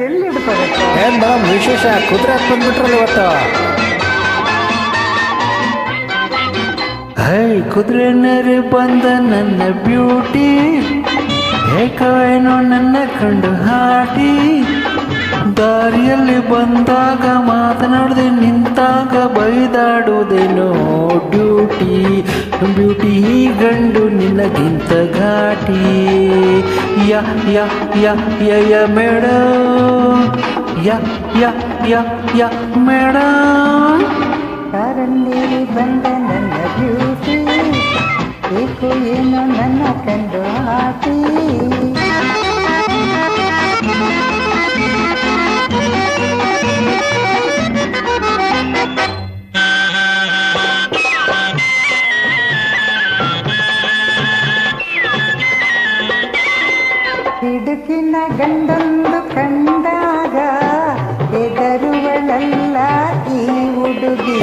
ಎಲ್ಲಿ ಇಡ್ತಾರೆ? ಏನ್ ಮೇಡಮ್ ವಿಶೇಷ ಕುದುರೆ ಬಂದ್ಬಿಟ್ರಲ್ಲ ಇವತ್ತು. ಹೈ ಕುದುರೆ ನರಿ ಬಂದ ನನ್ನ ಬ್ಯೂಟಿ, ಏಕವೇನೋ ನನ್ನ ಕಂಡು ಹಾಟಿ, ದಾರಿಯಲ್ಲಿ ಬಂದಾಗ ಮಾತನಾಡದೆ ನಿಂತಾಗ ಬೈದಾಡುವುದೇನೋ ಡ್ಯೂಟಿ. ಬ್ಯೂಟಿ ಈ ಗಂಡು ನಿನಗಿಂತ ಘಾಟಿ. ಯ ಯ ಯ ಯ ಯ ಮೇಡಮ್, ಯ ಯ ಯ ಯ ಮೇಡಮ್. ಕಾರಲ್ಲಿ ಬಂದ ನನ್ನ ಬ್ಯೂಟಿ, ಏಕೋ ಏನೋ ನನ್ನ ಕಂಡು ಹಾಕಿ. ಹಿಡುಕಿನ ಗಂಡೊಂದು ಕಂಡಾಗ ಹೆದರುವಳಲ್ಲ ಈ ಹುಡುಗಿ.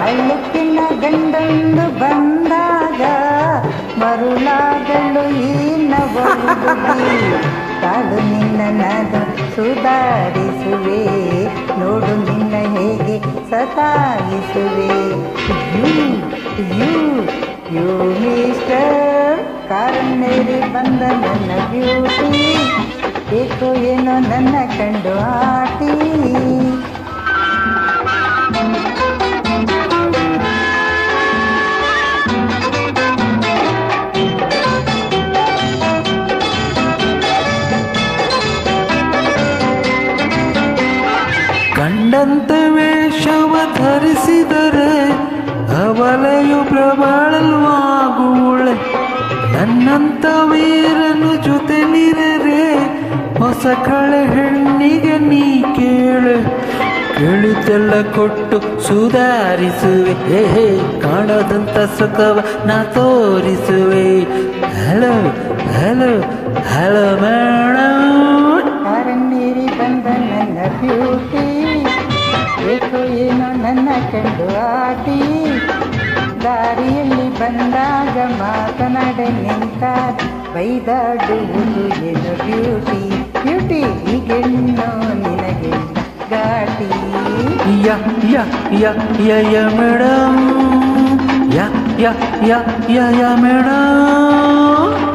ಅಳುಕಿನ ಗಂಡೊಂದು ಬಂದಾಗ ಮರುಳಾಗಲು ಈ ನವ ಹುಡುಗಿ. ಕಾಡು ನಿನ್ನ ನಾನು ಸುಧಾರಿಸುವೆ, ನೋಡು ನಿನ್ನ ಹೇಗೆ ಸತಾಯಿಸುವೆ. ಯು ಮಿಸ್ಟರ್ ಕಾರನ್ನೇರಿ ಬಂದ ನನ್ನ ಬ್ಯೂಟಿ, ಏಕೋ ಏನೋ ನನ್ನ ಕಂಡು ಆಟಿ. ಕಂಡಂತ ವೇಷವ ಧರಿಸಿದರೆ ಅವಳೆಯು ಪ್ರಬಲವಾಗುವಳೆ. ನನ್ನಂತ ವೀರನು ಜೊತೆಲಿರರೆ ಹೊಸ ಕಳೆ ಹೆಣ್ಣಿಗೆ ನೀ ಕೇಳು. ಕೇಳಿದ್ದೆಲ್ಲ ಕೊಟ್ಟು ಸುಧಾರಿಸುವೆ, ಹೇ ಕಾಣದಂತ ಸುಖವ ನಾ ತೋರಿಸುವೆ. Hello hello hello madam. ಕಾರನ್ನೇರಿ ಬಂದ ನನ್ನ ಬ್ಯೂಟಿ, ಏಕೋ ಏನೋ ನನ್ನ ಕಂಡು ಆಟಿ, ದಾರಿಯಲ್ಲಿ ಬಂದಾಗ ಮಾತನಾಡ ನಿಂತ ಬೈದಾಡುವುದು ಏನು ಬ್ಯೂಟಿ. ಬ್ಯೂಟಿ ಈಗೆಣ್ಣೋ ನಿನಗೆ ಘಾಟಿ. ಯ ಯ ಯ ಯ ಯ ಮೇಡಮ್, ಯ ಯ ಯ ಯ ಯ ಮೇಡಮ್.